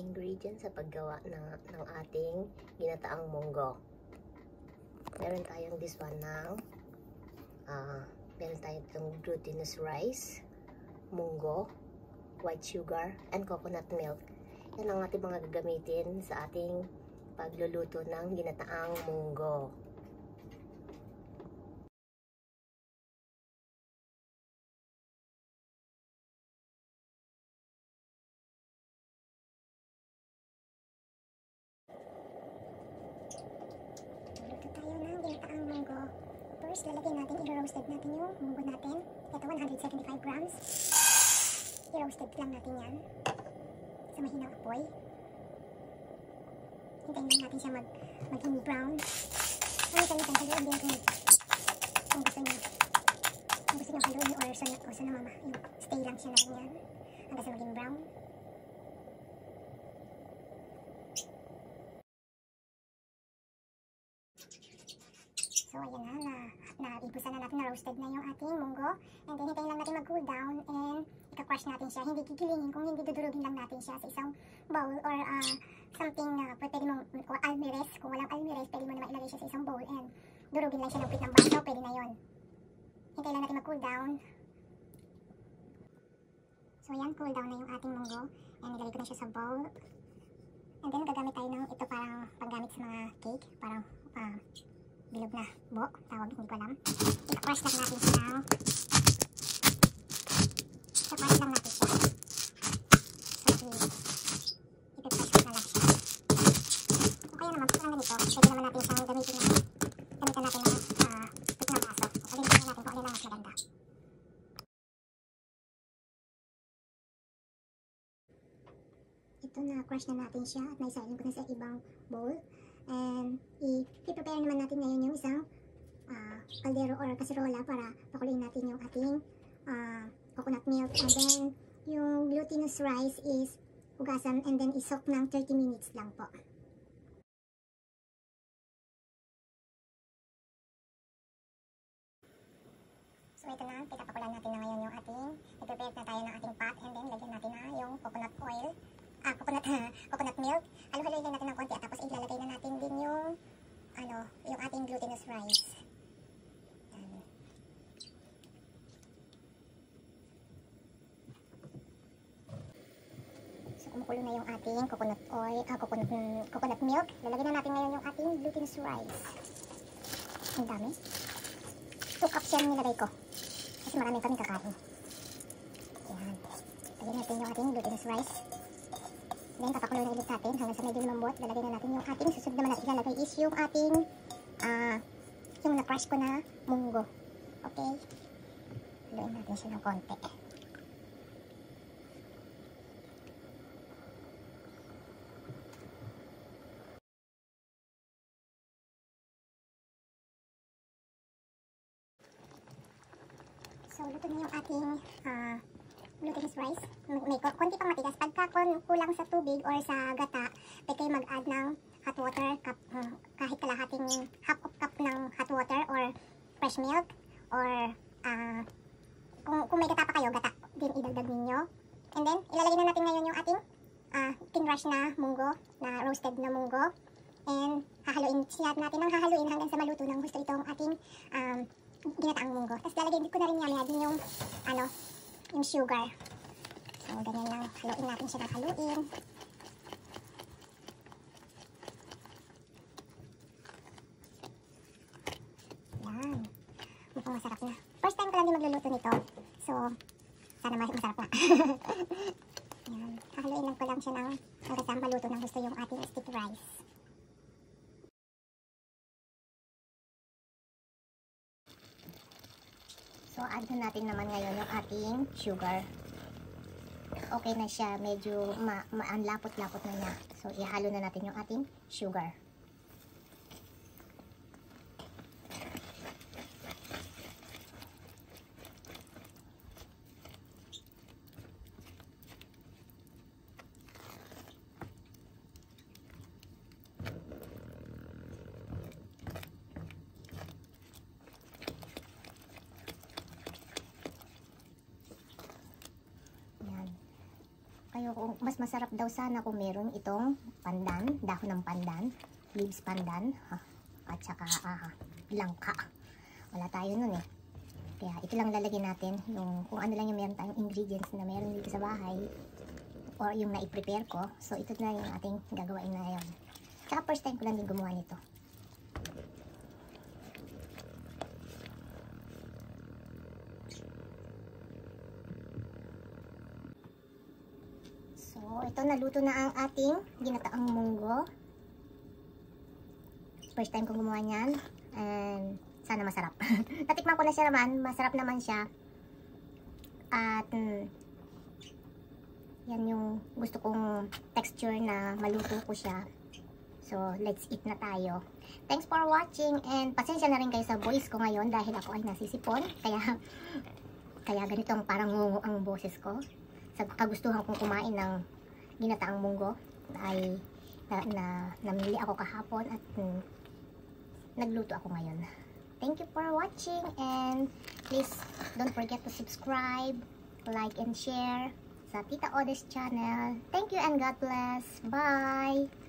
ingredients sa paggawa ng ating ginataang munggo. Meron tayong this one ng meron tayong itong glutinous rice, munggo, white sugar, and coconut milk. Yan ang ating mga gagamitin sa ating pagluluto ng ginataang munggo. First, lalagyan natin, i-roasted natin yung munggo natin. Ito, 175 grams. I-roasted lang natin yan sa mahinang apoy. Hintayin lang natin siya maging brown. Minsan haluin din kung gusto nyo. Kung gusto nyo haluin or sa namama. Stay lang siya na rin yan hanggang sa maging brown. So, ayan na ibusan na natin, na-roasted na yung ating munggo. And then, hintayin lang natin mag-cool down and ika-crush natin siya. Hindi gigilingin, kung hindi dudurugin lang natin siya sa isang bowl or something na pwede mong, o almirez. Kung walang almirez, pwede mo naman ilagay siya sa isang bowl and durugin lang siya ng pit ng baso, pwede na yun. Hintayin lang natin mag-cool down. So, ayan, cool down na yung ating munggo. And ilagay ko na siya sa bowl. And then, gagamit tayo ng ito parang panggamit sa mga cake. Parang, bilog na buhok, tawag, hindi ko alam. I-crush lang natin siya ng i-crush lang natin siya. So, i-crush na lang siya. O kaya naman, parang ganito, pwede naman natin siyang gamitin natin ng pit ng baso. Gamitin natin kung ano lang mas maganda. Ito na, crush na natin siya at naisalin ko na sa ibang bowl. And i-prepare naman natin ngayon yung isang kaldero or kaserola para pakuluin natin yung ating coconut milk. And then yung glutinous rice is hugasan and then isok ng 30 minutes lang po. So ito na, pinapakulan natin na ngayon yung ating, i-prepare na tayo ng ating pot and then lagyan natin na yung coconut oil. Coconut milk. Halo-haloyin lang natin ng konti at tapos ilalagay na natin din yung yung ating glutinous rice. So kumukulo na yung ating coconut oil, coconut milk. Lalagyan na natin ngayon yung ating glutinous rice. Ang dami. 2 cups yan nilagay ko. Kasi maraming kaming kakain. Ayan. Lagyan natin yung ating glutinous rice. Then, papakuloy na ulit natin hanggang sa medyo lumambot. Lalagay na natin yung ating susunod naman natin ilalagay is yung ating yung na-crush ko na munggo. Okay? Haluin natin siya ng konti. So, luto na yung ating glutinous rice. May konti pang matigas. Pagka kulang sa tubig or sa gata, pwede kayo mag-add ng hot water, kahit kalahating half of cup ng hot water or fresh milk. Or kung may gata pa kayo, gata din idagdag ninyo. And then, ilalagay na natin ngayon yung ating kinrush na munggo, na roasted na munggo. And hahaluin siya natin ng hahaluin hanggang sa maluto ng gusto itong ating ginataang munggo. Tapos lalagyan ko na rin din yung yung sugar. So, ganyan lang. Haluin natin siya ng haluin. Yan. Mukhang masarap na. First time ko lang din magluluto nito. So, sana masarap na. Yan. Haluin lang ko lang siya ng hanggang sa maluto ng gusto yung ating sticky rice. So, add na natin naman ngayon yung ating sugar. Okay na siya. Medyo lapot-lapot na niya. So, ihalo na natin yung ating sugar. kayo kung mas masarap daw sana kung meron itong pandan, dahon ng pandan, leaves pandan, at saka langka. Wala tayo nun eh. Kaya ito lang lalagyan natin, yung kung ano lang yung meron tayong ingredients na meron dito sa bahay or yung na-prepare ko. So ito na yung ating gagawain na ngayon. Tsaka first time ko lang din gumawa nito. So ito, naluto na ang ating ginataang munggo. First time kong gumawa niyan. And sana masarap. Natikman ko na siya naman. Masarap naman siya. At yan yung gusto kong texture na maluto ko siya. So let's eat na tayo. Thanks for watching. And pasensya na rin kayo sa voice ko ngayon dahil ako ay nasisipon. Kaya ganitong parang ngungu ang boses ko. Sa kagustuhan kong kumain ng ginataang munggo ay namili ako kahapon at nagluto ako ngayon. Thank you for watching, and please don't forget to subscribe, like and share sa Tita Odess channel. Thank you and God bless. Bye!